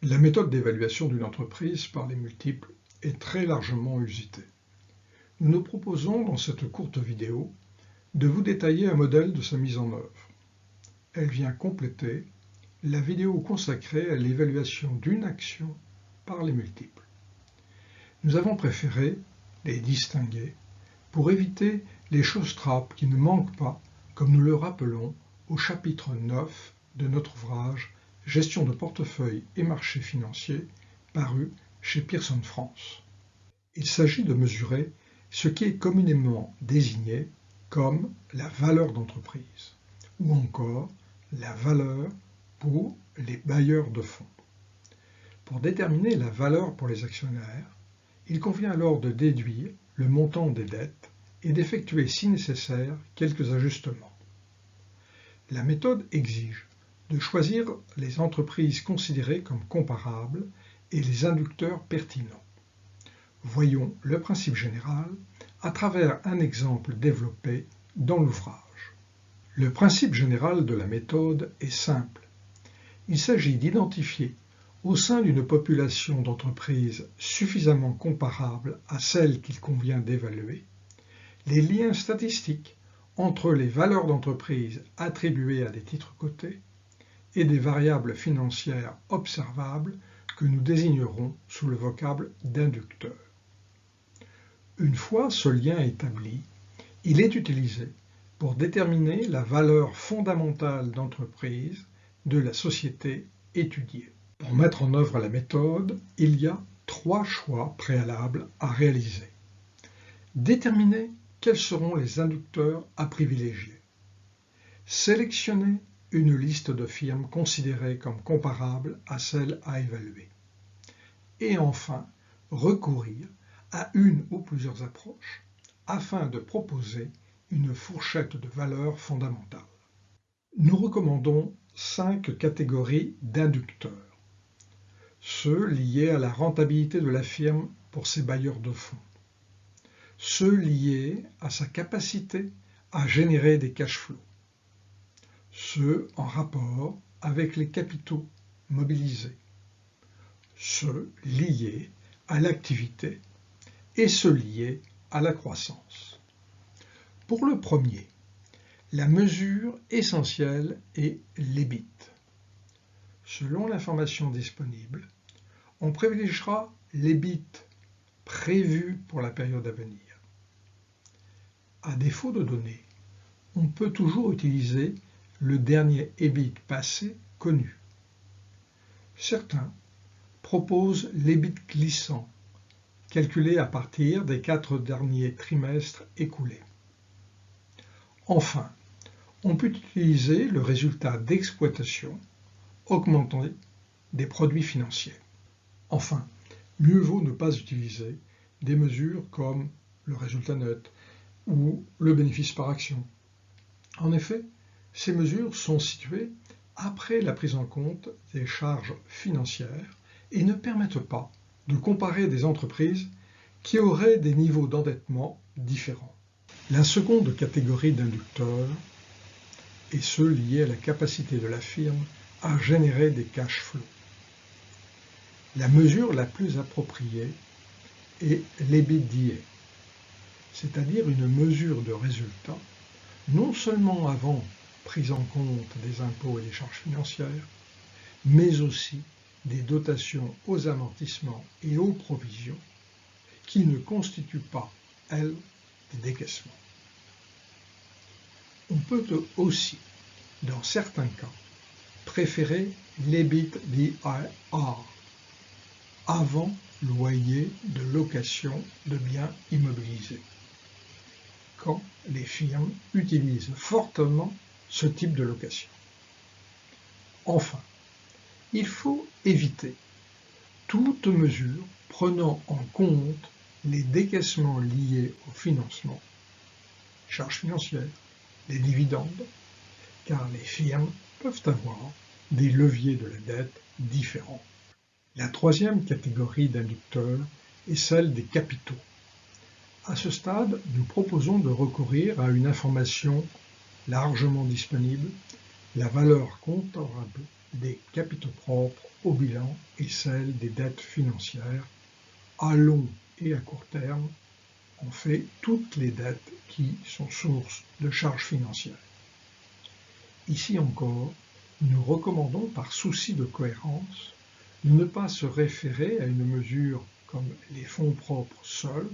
La méthode d'évaluation d'une entreprise par les multiples est très largement usitée. Nous nous proposons dans cette courte vidéo de vous détailler un modèle de sa mise en œuvre. Elle vient compléter la vidéo consacrée à l'évaluation d'une action par les multiples. Nous avons préféré les distinguer pour éviter les choses-trappes qui ne manquent pas, comme nous le rappelons au chapitre 9 de notre ouvrage « Gestion de portefeuille et marché financier » paru chez Pearson France. Il s'agit de mesurer ce qui est communément désigné comme la valeur d'entreprise, ou encore la valeur pour les bailleurs de fonds. Pour déterminer la valeur pour les actionnaires, il convient alors de déduire le montant des dettes et d'effectuer si nécessaire quelques ajustements. La méthode exige de choisir les entreprises considérées comme comparables et les inducteurs pertinents. Voyons le principe général à travers un exemple développé dans l'ouvrage. Le principe général de la méthode est simple. Il s'agit d'identifier au sein d'une population d'entreprises suffisamment comparables à celles qu'il convient d'évaluer, les liens statistiques entre les valeurs d'entreprise attribuées à des titres cotés et des variables financières observables que nous désignerons sous le vocable d'inducteur. Une fois ce lien établi, il est utilisé pour déterminer la valeur fondamentale d'entreprise de la société étudiée. Pour mettre en œuvre la méthode, il y a 3 choix préalables à réaliser. Déterminer quels seront les inducteurs à privilégier. Sélectionner une liste de firmes considérées comme comparables à celles à évaluer. Et enfin, recourir à une ou plusieurs approches afin de proposer une fourchette de valeurs fondamentales. Nous recommandons 5 catégories d'inducteurs. Ceux liés à la rentabilité de la firme pour ses bailleurs de fonds. Ceux liés à sa capacité à générer des cash flows. Ceux en rapport avec les capitaux mobilisés. Ceux liés à l'activité et ceux liés à la croissance. Pour le premier, la mesure essentielle est l'EBIT. Selon l'information disponible, on privilégiera l'EBIT prévu pour la période à venir. À défaut de données, on peut toujours utiliser le dernier EBIT passé connu. Certains proposent l'EBIT glissant, calculé à partir des 4 derniers trimestres écoulés. Enfin, on peut utiliser le résultat d'exploitation augmenté des produits financiers. Enfin, mieux vaut ne pas utiliser des mesures comme le résultat net ou le bénéfice par action. En effet, ces mesures sont situées après la prise en compte des charges financières et ne permettent pas de comparer des entreprises qui auraient des niveaux d'endettement différents. La seconde catégorie d'inducteurs est ceux liés à la capacité de la firme à générer des cash flows. La mesure la plus appropriée est l'EBITDA, c'est-à-dire une mesure de résultat non seulement avant prise en compte des impôts et des charges financières, mais aussi des dotations aux amortissements et aux provisions qui ne constituent pas, elles, des décaissements. On peut aussi, dans certains cas, préférer l'EBITDAR, avant loyer de location de biens immobilisés, quand les firmes utilisent fortement ce type de location. Enfin, il faut éviter toute mesure prenant en compte les décaissements liés au financement, charges financières, les dividendes, car les firmes peuvent avoir des leviers de la dette différents. La troisième catégorie d'inducteurs est celle des capitaux. À ce stade, nous proposons de recourir à une information largement disponible, la valeur comptable des capitaux propres au bilan et celle des dettes financières à long et à court terme, en fait toutes les dettes qui sont source de charges financières. Ici encore, nous recommandons par souci de cohérence de ne pas se référer à une mesure comme les fonds propres seuls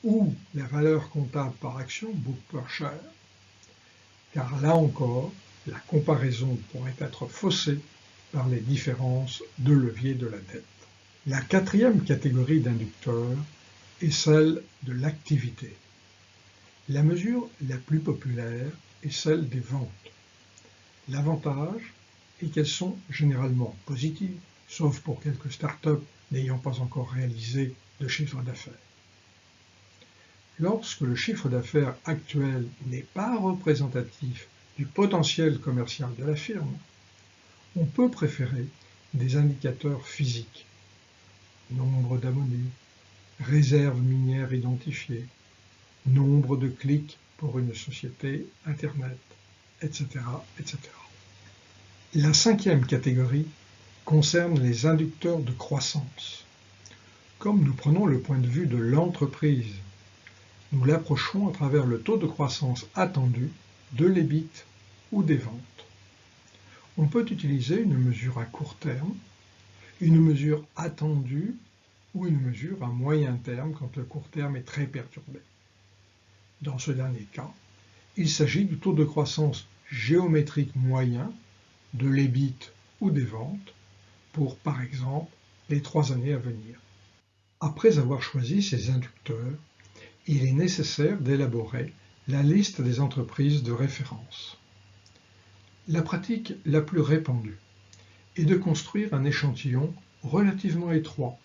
ou la valeur comptable par action book per share, car là encore, la comparaison pourrait être faussée par les différences de levier de la dette. La quatrième catégorie d'inducteurs est celle de l'activité. La mesure la plus populaire est celle des ventes. L'avantage est qu'elles sont généralement positives, sauf pour quelques startups n'ayant pas encore réalisé de chiffre d'affaires. Lorsque le chiffre d'affaires actuel n'est pas représentatif du potentiel commercial de la firme, on peut préférer des indicateurs physiques, nombre d'abonnés, réserves minières identifiées, nombre de clics pour une société Internet, etc., etc. La cinquième catégorie concerne les inducteurs de croissance. Comme nous prenons le point de vue de l'entreprise, nous l'approcherons à travers le taux de croissance attendu de l'EBIT ou des ventes. On peut utiliser une mesure à court terme, une mesure attendue ou une mesure à moyen terme quand le court terme est très perturbé. Dans ce dernier cas, il s'agit du taux de croissance géométrique moyen de l'EBIT ou des ventes pour, par exemple, les 3 années à venir. Après avoir choisi ces inducteurs, il est nécessaire d'élaborer la liste des entreprises de référence. La pratique la plus répandue est de construire un échantillon relativement étroit,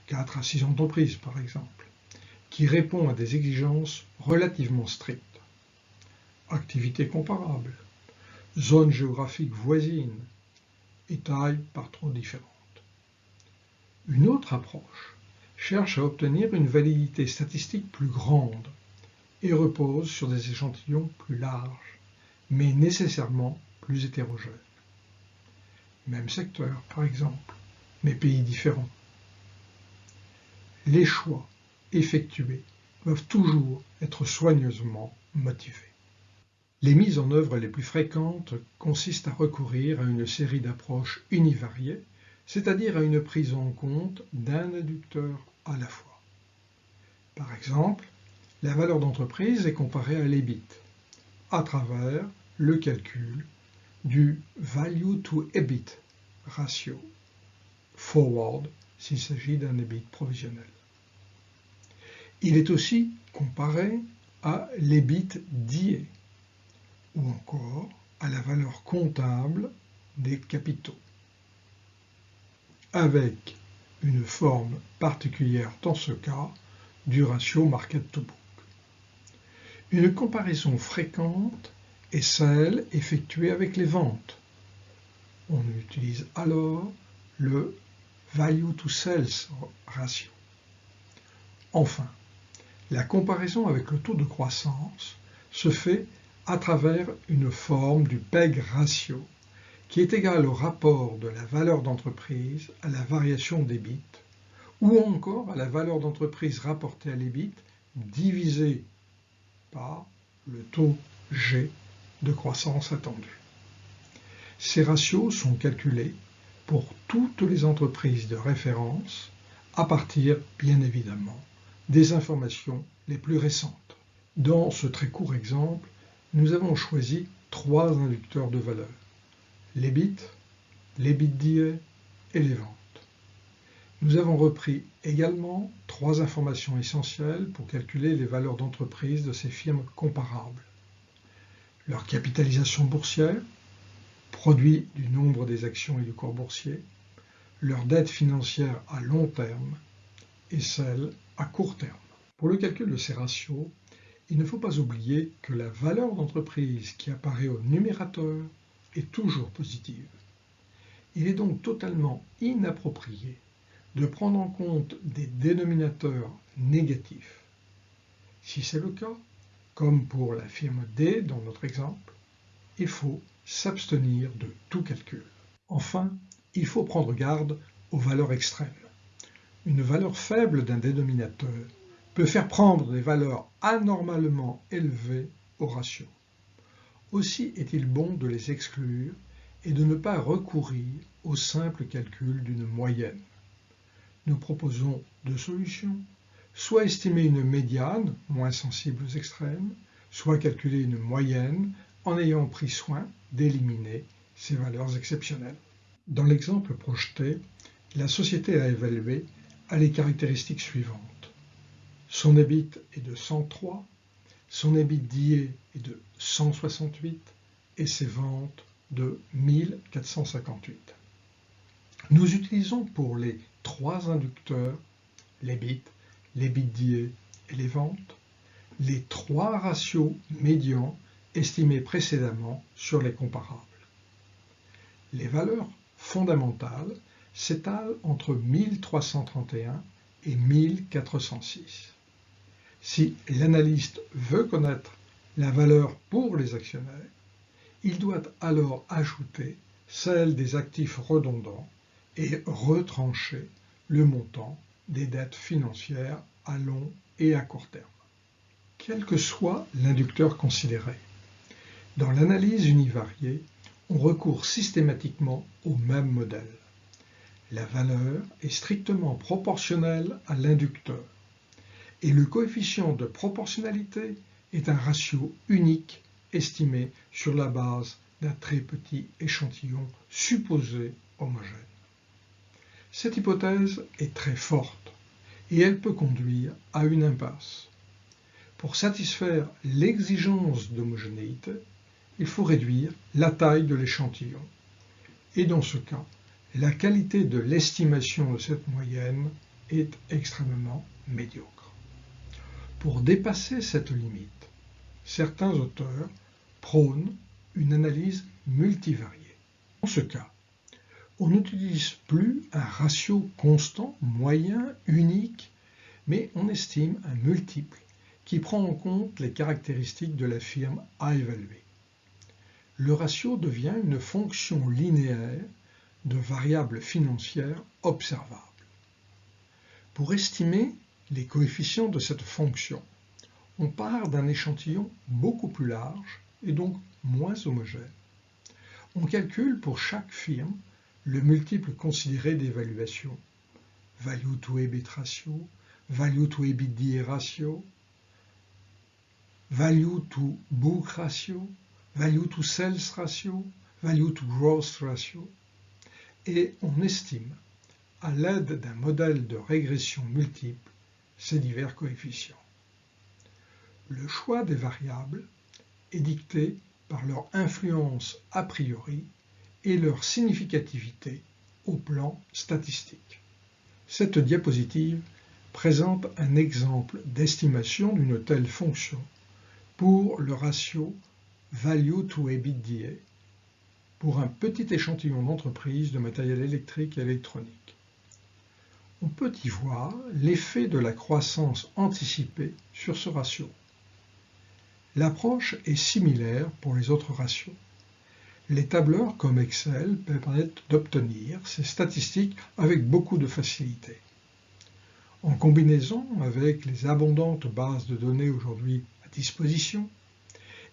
4 à 6 entreprises par exemple, qui répond à des exigences relativement strictes. Activité comparable, zone géographique voisine et taille pas trop différente. Une autre approche cherche à obtenir une validité statistique plus grande et repose sur des échantillons plus larges, mais nécessairement plus hétérogènes. Même secteur, par exemple, mais pays différents. Les choix effectués doivent toujours être soigneusement motivés. Les mises en œuvre les plus fréquentes consistent à recourir à une série d'approches univariées, c'est-à-dire à une prise en compte d'un inducteur à la fois. Par exemple, la valeur d'entreprise est comparée à l'EBIT à travers le calcul du Value to EBIT ratio, forward s'il s'agit d'un EBIT provisionnel. Il est aussi comparé à l'EBIT DIE ou encore à la valeur comptable des capitaux, avec une forme particulière dans ce cas du ratio market to book. Une comparaison fréquente est celle effectuée avec les ventes. On utilise alors le value to sales ratio. Enfin, la comparaison avec le taux de croissance se fait à travers une forme du PEG ratio, qui est égal au rapport de la valeur d'entreprise à la variation d'EBIT, ou encore à la valeur d'entreprise rapportée à l'EBIT divisé par le taux G de croissance attendue. Ces ratios sont calculés pour toutes les entreprises de référence à partir, bien évidemment, des informations les plus récentes. Dans ce très court exemple, nous avons choisi 3 inducteurs de valeur: l'EBIT, l'EBITDA et les ventes. Nous avons repris également 3 informations essentielles pour calculer les valeurs d'entreprise de ces firmes comparables: leur capitalisation boursière, produit du nombre des actions et du cours boursier, leur dette financière à long terme et celle à court terme. Pour le calcul de ces ratios, il ne faut pas oublier que la valeur d'entreprise qui apparaît au numérateur est toujours positive. Il est donc totalement inapproprié de prendre en compte des dénominateurs négatifs. Si c'est le cas, comme pour la firme D dans notre exemple, il faut s'abstenir de tout calcul. Enfin, il faut prendre garde aux valeurs extrêmes. Une valeur faible d'un dénominateur peut faire prendre des valeurs anormalement élevées au ratio. Aussi est-il bon de les exclure et de ne pas recourir au simple calcul d'une moyenne. Nous proposons deux solutions, soit estimer une médiane, moins sensible aux extrêmes, soit calculer une moyenne en ayant pris soin d'éliminer ces valeurs exceptionnelles. Dans l'exemple projeté, la société à évaluer a les caractéristiques suivantes. Son EBIT est de 103, son EBITDA est de 168 et ses ventes de 1458. Nous utilisons pour les trois inducteurs, l'EBIT, l'EBITDA et les ventes, les trois ratios médians estimés précédemment sur les comparables. Les valeurs fondamentales s'étalent entre 1331 et 1406. Si l'analyste veut connaître la valeur pour les actionnaires, il doit alors ajouter celle des actifs redondants et retrancher le montant des dettes financières à long et à court terme. Quel que soit l'inducteur considéré, dans l'analyse univariée, on recourt systématiquement au même modèle. La valeur est strictement proportionnelle à l'inducteur et le coefficient de proportionnalité est un ratio unique estimé sur la base d'un très petit échantillon supposé homogène. Cette hypothèse est très forte et elle peut conduire à une impasse. Pour satisfaire l'exigence d'homogénéité, il faut réduire la taille de l'échantillon. Et dans ce cas, la qualité de l'estimation de cette moyenne est extrêmement médiocre. Pour dépasser cette limite, certains auteurs prônent une analyse multivariée. Dans ce cas, on n'utilise plus un ratio constant, moyen, unique, mais on estime un multiple qui prend en compte les caractéristiques de la firme à évaluer. Le ratio devient une fonction linéaire de variables financières observables. Pour estimer les coefficients de cette fonction, on part d'un échantillon beaucoup plus large et donc moins homogène. On calcule pour chaque firme le multiple considéré d'évaluation, value to EBIT ratio, value to EBITDA ratio, value to book ratio, value to sales ratio, value to growth ratio, et on estime, à l'aide d'un modèle de régression multiple, ces divers coefficients. Le choix des variables est dicté par leur influence a priori et leur significativité au plan statistique. Cette diapositive présente un exemple d'estimation d'une telle fonction pour le ratio value to EBITDA pour un petit échantillon d'entreprises de matériel électrique et électronique. On peut y voir l'effet de la croissance anticipée sur ce ratio. L'approche est similaire pour les autres ratios. Les tableurs comme Excel permettent d'obtenir ces statistiques avec beaucoup de facilité. En combinaison avec les abondantes bases de données aujourd'hui à disposition,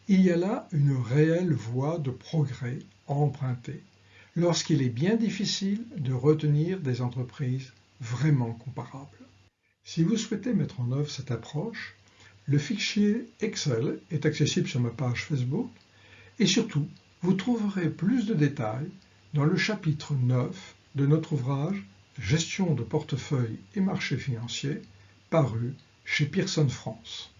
il y a là une réelle voie de progrès à emprunter lorsqu'il est bien difficile de retenir des entreprises vraiment comparables. Si vous souhaitez mettre en œuvre cette approche, le fichier Excel est accessible sur ma page Facebook et surtout, vous trouverez plus de détails dans le chapitre 9 de notre ouvrage Gestion de portefeuille et marchés financiers, paru chez Pearson France.